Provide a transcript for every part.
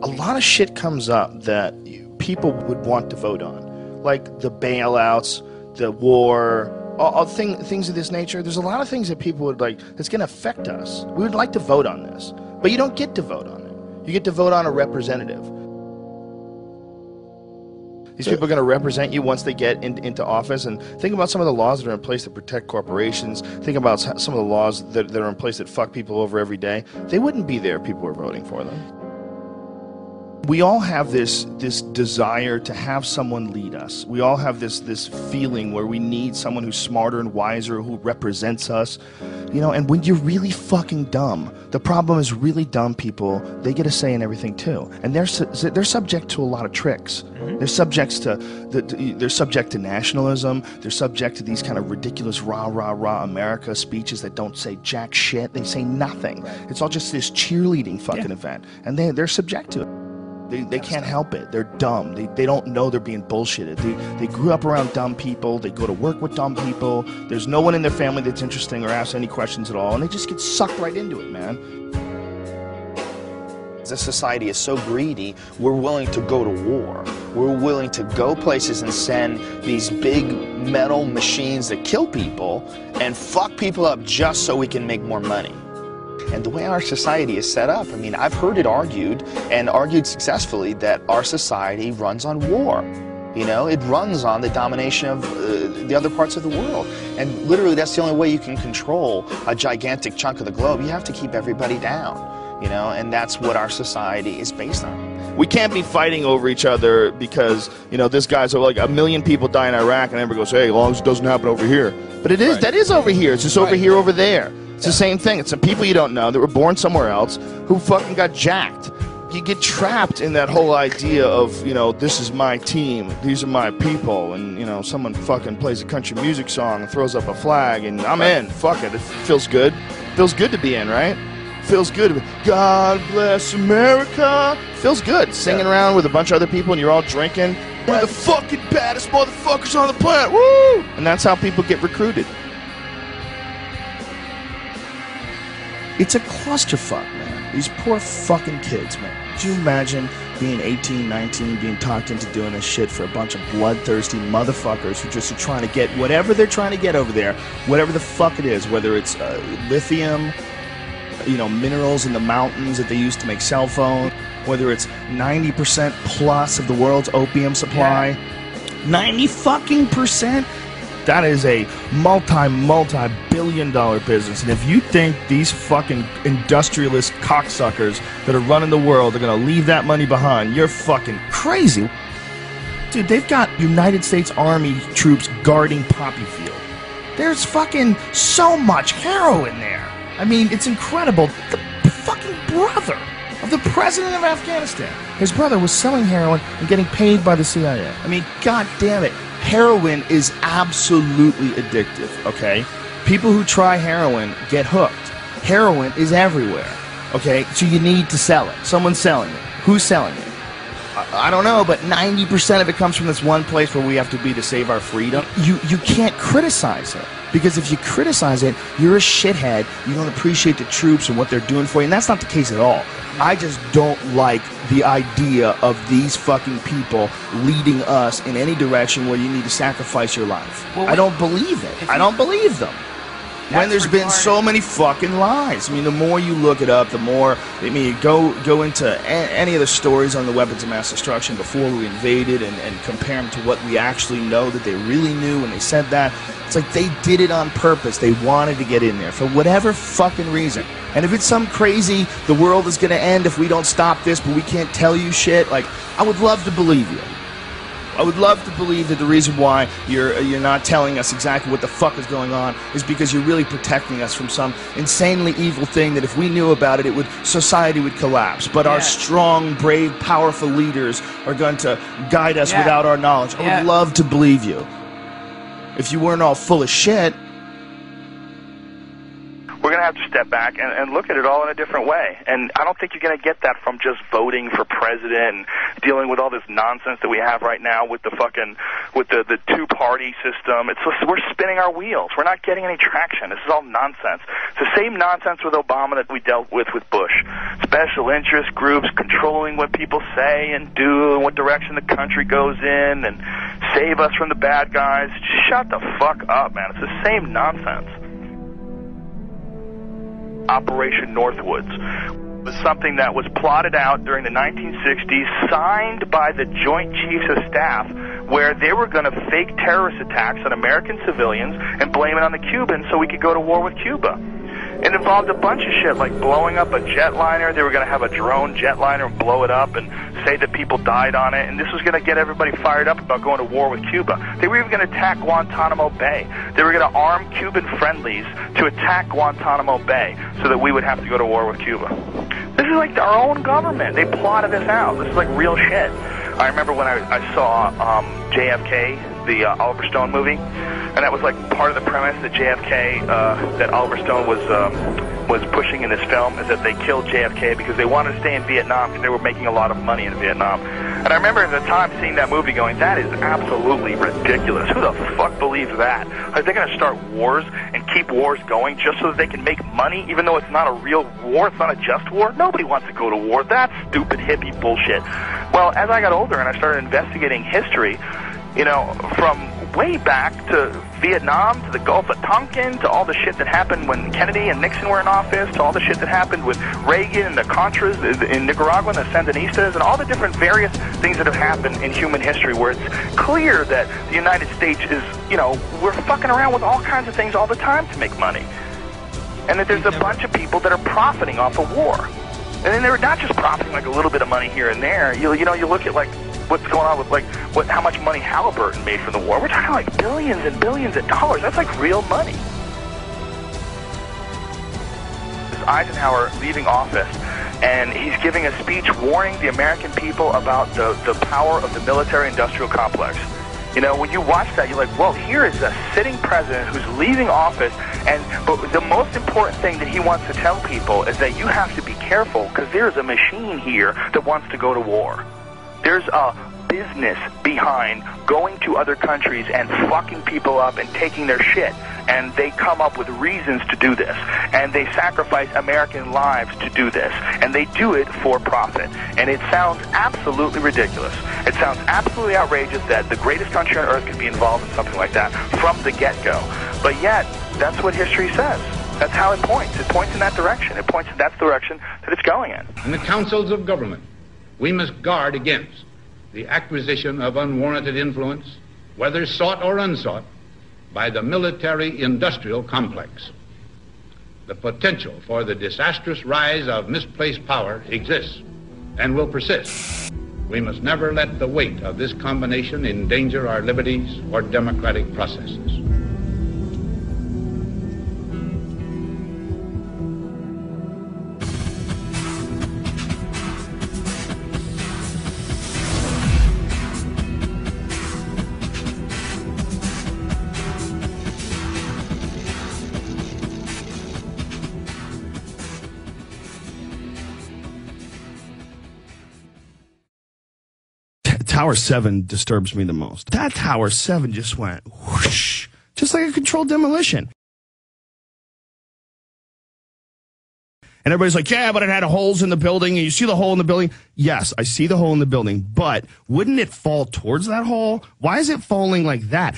a lot of shit comes up that people would want to vote on, like the bailouts, the war, all things of this nature. There's a lot of things that people would like that's going to affect us. We would like to vote on this, but you don't get to vote on it. You get to vote on a representative. These people are going to represent you once they get into office. And think about some of the laws that are in place to protect corporations. Think about some of the laws that are in place that fuck people over every day. They wouldn't be there if people were voting for them. We all have this desire to have someone lead us. We all have this feeling where we need someone who's smarter and wiser, who represents us. You know, and when you're really fucking dumb, the problem is really dumb people, they get a say in everything too. And they're subject to a lot of tricks. They're subject to nationalism. They're subject to these kind of ridiculous rah, rah, rah America speeches that don't say jack shit. They say nothing. It's all just this cheerleading fucking event. And they're subject to it. They can't help it. They're dumb. They don't know they're being bullshitted. They grew up around dumb people. They go to work with dumb people. There's no one in their family that's interesting or asks any questions at all. And they just get sucked right into it, man. This society is so greedy, we're willing to go to war. We're willing to go places and send these big metal machines that kill people and fuck people up just so we can make more money. And the way our society is set up, I mean, I've heard it argued, and argued successfully, that our society runs on war. You know, it runs on the domination of the other parts of the world. And literally, that's the only way you can control a gigantic chunk of the globe. You have to keep everybody down, you know, and that's what our society is based on. We can't be fighting over each other because, you know, this guy's like 1 million people die in Iraq, and everybody goes, hey, as long as it doesn't happen over here. But it is, right. That is over here. It's just over here, over there. It's the same thing. It's some people you don't know that were born somewhere else who fucking got jacked. You get trapped in that whole idea of, you know, this is my team, these are my people, and, you know, someone fucking plays a country music song and throws up a flag, and I'm in. Fuck it. It feels good. Feels good to be in, right? Feels good to be, God bless America. Feels good. Singing around with a bunch of other people and you're all drinking. We're the fucking baddest motherfuckers on the planet. Woo! And that's how people get recruited. It's a clusterfuck, man. These poor fucking kids, man. Could you imagine being 18, 19, being talked into doing this shit for a bunch of bloodthirsty motherfuckers who just are trying to get whatever they're trying to get over there, whatever the fuck it is, whether it's lithium, you know, minerals in the mountains that they use to make cell phones, whether it's 90% plus of the world's opium supply, 90 fucking percent. That is a multi-billion-dollar business. And if you think these fucking industrialist cocksuckers that are running the world are going to leave that money behind, you're fucking crazy. Dude, they've got United States Army troops guarding Poppy Field. There's fucking so much heroin there. I mean, it's incredible. The fucking brother of the president of Afghanistan, his brother was selling heroin and getting paid by the CIA. I mean, god damn it. Heroin is absolutely addictive, okay? People who try heroin get hooked. Heroin is everywhere, okay? So you need to sell it. Someone's selling it. Who's selling it? I don't know, but 90% of it comes from this one place where we have to be to save our freedom. You can't criticize it, because if you criticize it, you're a shithead. You don't appreciate the troops and what they're doing for you, and that's not the case at all. I just don't like the idea of these fucking people leading us in any direction where you need to sacrifice your life. Well, I don't believe it. I don't believe them. When there's been so many fucking lies. I mean, the more you look it up, the more, I mean, you go into any of the stories on the weapons of mass destruction before we invaded and compare them to what we actually know that they really knew when they said that. It's like they did it on purpose. They wanted to get in there for whatever fucking reason. And if it's some crazy, the world is going to end if we don't stop this, but we can't tell you shit, like, I would love to believe you. I would love to believe that the reason why you're not telling us exactly what the fuck is going on is because you're really protecting us from some insanely evil thing that if we knew about it, society would collapse. But our strong, brave, powerful leaders are going to guide us without our knowledge. I would love to believe you. If you weren't all full of shit. We're going to have to step back and look at it all in a different way. And I don't think you're going to get that from just voting for president and dealing with all this nonsense that we have right now with the the two-party system. We're spinning our wheels. We're not getting any traction. This is all nonsense. It's the same nonsense with Obama that we dealt with Bush. Special interest groups controlling what people say and do and what direction the country goes in and save us from the bad guys. Just shut the fuck up, man. It's the same nonsense. Operation Northwoods was something that was plotted out during the 1960s, signed by the Joint Chiefs of Staff, where they were going to fake terrorist attacks on American civilians and blame it on the Cubans so we could go to war with Cuba. It involved a bunch of shit, like blowing up a jetliner. They were going to have a drone jetliner and blow it up and say that people died on it, and this was going to get everybody fired up about going to war with Cuba. They were even going to attack Guantanamo Bay. They were going to arm Cuban friendlies to attack Guantanamo Bay so that we would have to go to war with Cuba. This is like our own government. They plotted this out. This is like real shit. I remember when I saw JFK, the Oliver Stone movie, and that was like part of the premise that JFK, that Oliver Stone was pushing in this film, is that they killed JFK because they wanted to stay in Vietnam because they were making a lot of money in Vietnam. And I remember at the time seeing that movie going, that is absolutely ridiculous. Who the fuck believes that? Are they going to start wars and keep wars going just so that they can make money, even though it's not a real war, it's not a just war? Nobody wants to go to war. That's stupid hippie bullshit. Well, as I got older and I started investigating history, you know, from way back to Vietnam, to the Gulf of Tonkin, to all the shit that happened when Kennedy and Nixon were in office, to all the shit that happened with Reagan and the Contras in Nicaragua and the Sandinistas, and all the different various things that have happened in human history where it's clear that the United States is, you know, we're fucking around with all kinds of things all the time to make money. And that there's a bunch of people that are profiting off of war. And then they're not just profiting like a little bit of money here and there. You look at like what's going on with like how much money Halliburton made from the war. We're talking like billions and billions of dollars. That's like real money. Eisenhower leaving office, and he's giving a speech warning the American people about the power of the military-industrial complex. You know, when you watch that, you're like, well, here is a sitting president who's leaving office, but the most important thing that he wants to tell people is that you have to be careful because there's a machine here that wants to go to war. There's a business behind going to other countries and fucking people up and taking their shit. And they come up with reasons to do this. And they sacrifice American lives to do this. And they do it for profit. And it sounds absolutely ridiculous. It sounds absolutely outrageous that the greatest country on earth could be involved in something like that from the get-go. But yet, that's what history says. That's how it points. It points in that direction. It points in that direction that it's going in. In the councils of government, we must guard against the acquisition of unwarranted influence, whether sought or unsought, by the military-industrial complex. The potential for the disastrous rise of misplaced power exists and will persist. We must never let the weight of this combination endanger our liberties or democratic processes. Tower 7 disturbs me the most. That Tower 7 just went whoosh, just like a controlled demolition. And everybody's like, yeah, but it had holes in the building, and you see the hole in the building. Yes, I see the hole in the building, but wouldn't it fall towards that hole? Why is it falling like that?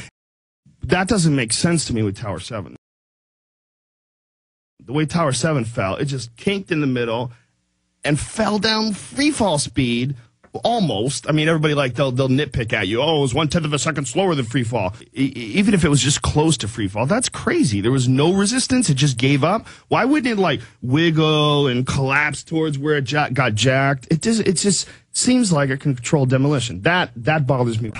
That doesn't make sense to me with Tower 7. The way Tower 7 fell, it just kinked in the middle and fell down free fall speed. Almost. I mean, everybody they'll nitpick at you. Oh, it was 1/10 of a second slower than free fall. Even if it was just close to free fall, that's crazy. There was no resistance. It just gave up. Why wouldn't it wiggle and collapse towards where it got jacked? It just seems like a controlled demolition. That bothers me.